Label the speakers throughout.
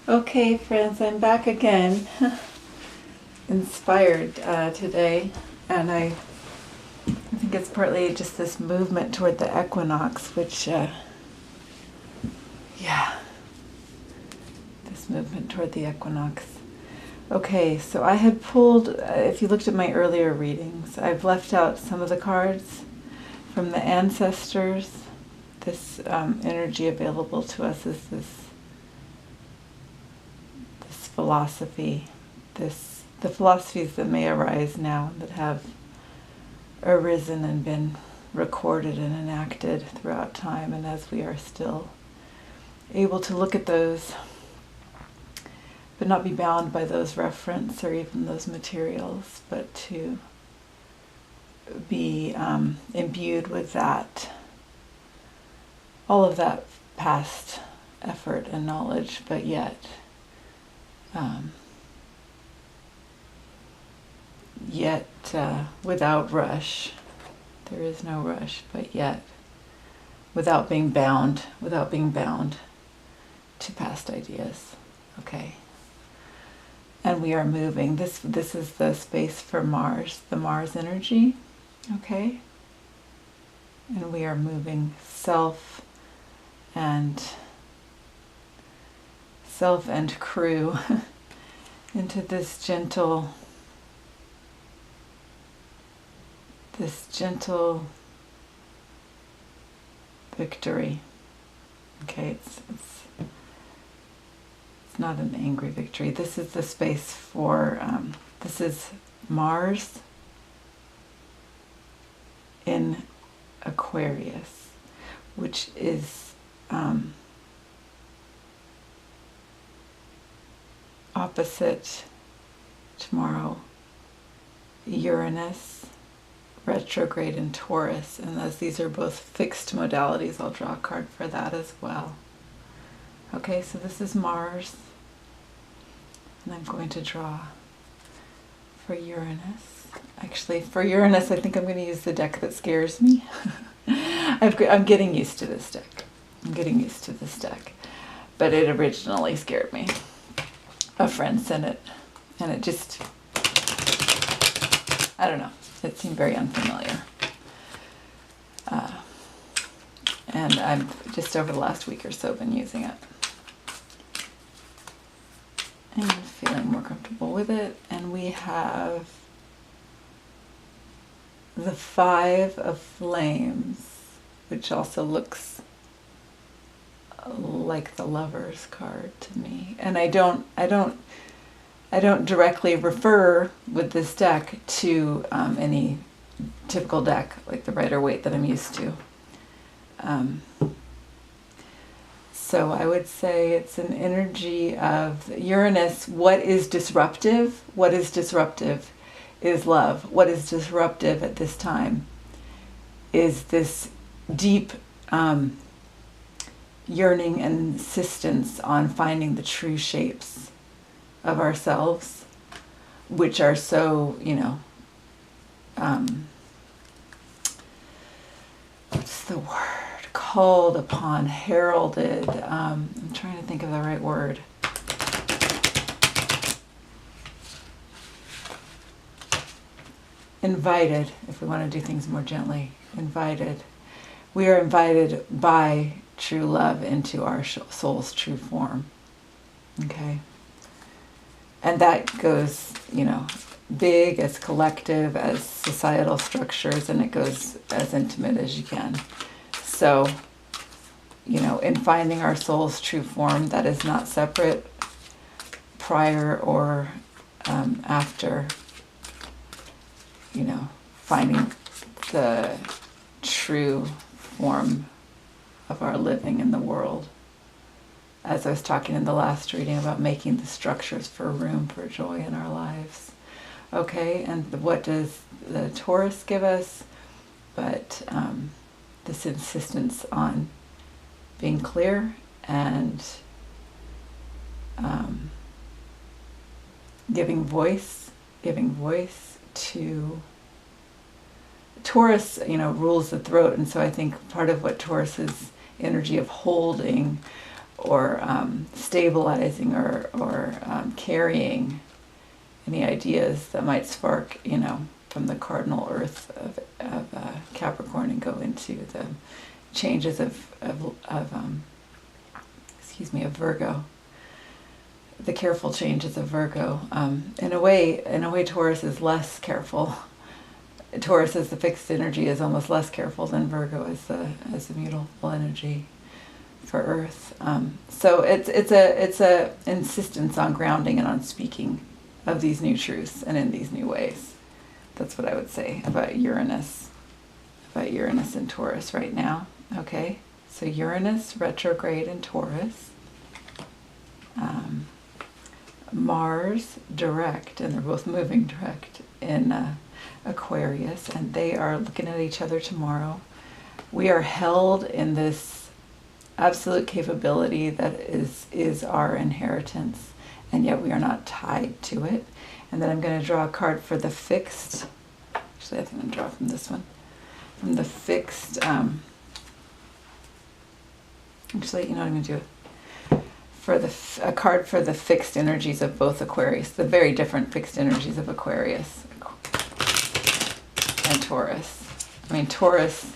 Speaker 1: Okay, friends, I'm back again, inspired today, and I think it's partly just this movement toward the equinox, which, this movement toward the equinox. Okay, so I had pulled, if you looked at my earlier readings, I've left out some of the cards from the ancestors. This energy available to us is this philosophy, the philosophies that may arise now, that have arisen and been recorded and enacted throughout time, and as we are still able to look at those, but not be bound by those reference or even those materials, but to be imbued with that, all of that past effort and knowledge, but yet without rush. There is no rush, but yet without being bound to past ideas. Okay. And we are moving. This is the space for Mars, the Mars energy. Okay. And we are moving self and crew into this gentle victory. Okay, it's not an angry victory. This is the space for this is Mars in Aquarius, which is opposite tomorrow Uranus retrograde in Taurus, and as these are both fixed modalities, I'll draw a card for that as well. Okay, so this is Mars, and I'm going to draw for Uranus. Actually, for Uranus, I think I'm going to use the deck that scares me. I'm getting used to this deck. But it originally scared me. A friend sent it, and it just, I don't know, it seemed very unfamiliar. And I've just over the last week or so been using it. And feeling more comfortable with it. And we have the Five of Flames, which also looks like the Lover's card to me. And I don't directly refer with this deck to any typical deck like the Rider-Waite that I'm used to. So I would say it's an energy of Uranus. What is disruptive? What is disruptive is love. What is disruptive at this time is this deep yearning and insistence on finding the true shapes of ourselves, which are so, what's the word? Called upon, heralded. I'm trying to think of the right word. Invited, if we want to do things more gently. Invited. We are invited by true love into our soul's true form. Okay? And that goes, big, as collective, as societal structures, and it goes as intimate as you can. So, in finding our soul's true form, that is not separate, prior or after, finding the true form of our living in the world. As I was talking in the last reading about making the structures for room for joy in our lives. Okay, and what does the Taurus give us? But this insistence on being clear and giving voice to Taurus, rules the throat, and so I think part of what Taurus's energy of holding stabilizing or carrying any ideas that might spark, from the cardinal earth of Capricorn and go into the changes of Virgo. The careful changes of Virgo. In a way, Taurus is less careful. Taurus as the fixed energy is almost less careful than Virgo as the mutable energy for Earth. So it's a insistence on grounding and on speaking of these new truths and in these new ways. That's what I would say about Uranus and Taurus right now. Okay, so Uranus retrograde in Taurus, Mars direct, and they're both moving direct in Aquarius, and they are looking at each other tomorrow. We are held in this absolute capability that is our inheritance, and yet we are not tied to it. And then I'm going to draw a card for the fixed. Actually, I think I'm going to draw from this one. From the fixed. Actually, you know what I'm going to do? A card for the fixed energies of both Aquarius, the very different fixed energies of Aquarius and Taurus. I mean, Taurus,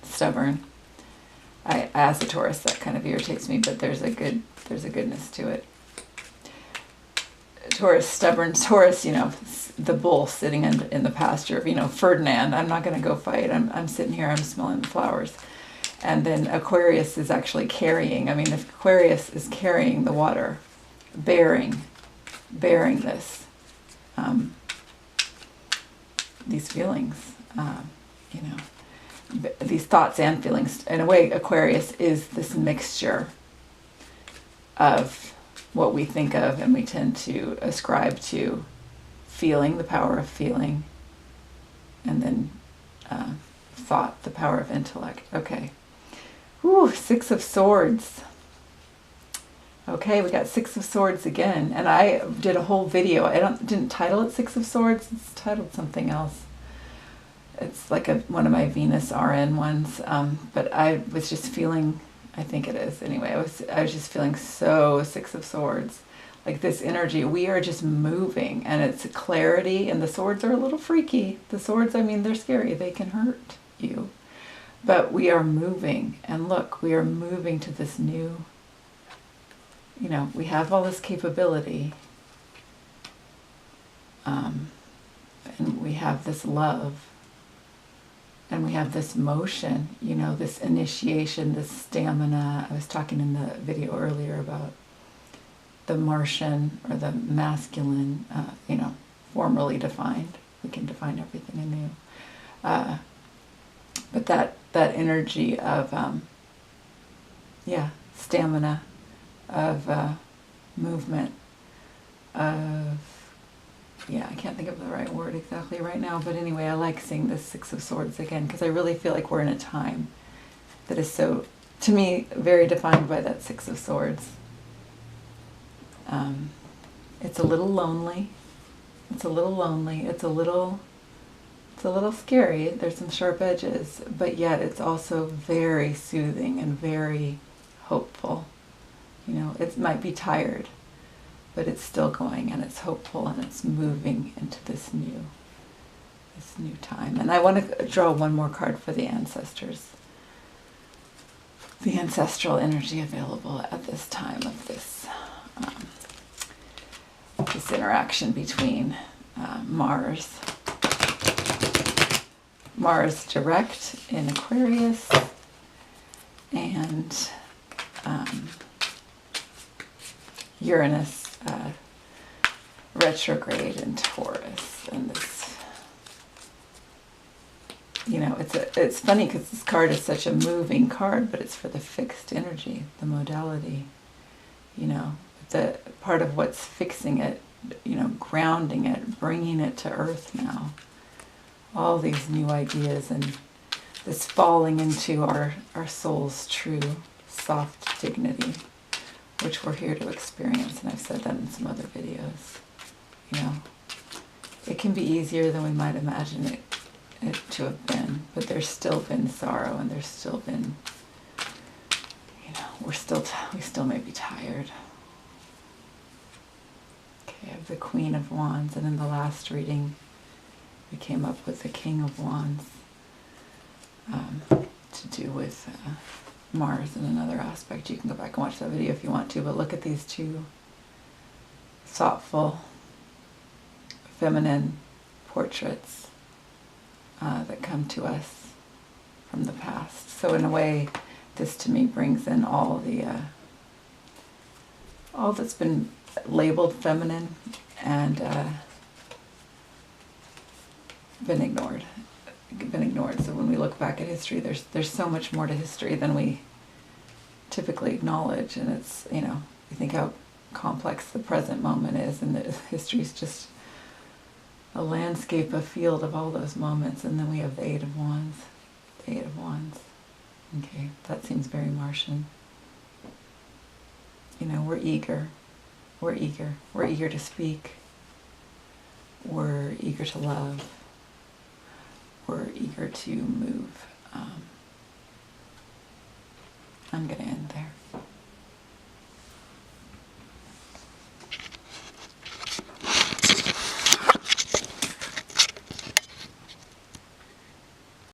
Speaker 1: stubborn. As a Taurus, that kind of irritates me, but there's a goodness to it. Taurus, stubborn. Taurus, the bull sitting in the pasture. Ferdinand. I'm not going to go fight. I'm sitting here. I'm smelling the flowers. And then Aquarius is actually carrying. I mean, if Aquarius is carrying the water, bearing this, these feelings, these thoughts and feelings. In a way, Aquarius is this mixture of what we think of, and we tend to ascribe to feeling, the power of feeling, and then thought, the power of intellect. Okay. Whew, Six of Swords. Okay, we got Six of Swords again, and I did a whole video. I didn't title it Six of Swords. It's titled something else. It's like one of my Venus RN ones, but I was just feeling, I think it is anyway, I was just feeling so Six of Swords, like this energy. We are just moving, and it's a clarity, and the swords are a little freaky. The swords, I mean, they're scary. They can hurt you, but we are moving, and look, we are moving to this new, we have all this capability, and we have this love. And we have this motion, this initiation, this stamina. I was talking in the video earlier about the Martian or the masculine, formally defined. We can define everything anew. But that energy of, stamina, of movement, of... I can't think of the right word exactly right now, but anyway, I like seeing this Six of Swords again, because I really feel like we're in a time that is so, to me, very defined by that Six of Swords. It's a little lonely. It's a little scary. There's some sharp edges, but yet it's also very soothing and very hopeful. It might be tired, but it's still going, and it's hopeful, and it's moving into this new time. And I want to draw one more card for the ancestors. The ancestral energy available at this time of this interaction between Mars direct in Aquarius and Uranus retrograde in Taurus. And this, it's funny because this card is such a moving card, but it's for the fixed energy, the modality, the part of what's fixing it, grounding it, bringing it to earth now. All these new ideas and this falling into our soul's true soft dignity, which we're here to experience, and I've said that in some other videos. It can be easier than we might imagine it to have been, but there's still been sorrow, and there's still been, we still may be tired. Okay, I have the Queen of Wands, and in the last reading we came up with the King of Wands, to do with Mars in another aspect. You can go back and watch that video if you want to, but look at these two thoughtful, feminine portraits that come to us from the past. So in a way, this to me brings in all that's been labeled feminine and been ignored. So when we look back at history, there's so much more to history than we typically acknowledge, and it's, you think how complex the present moment is, and that history is just a landscape, a field of all those moments. And then we have the Eight of Wands. Okay, that seems very Martian. We're eager to speak, we're eager to love, we're eager to move. I'm going to end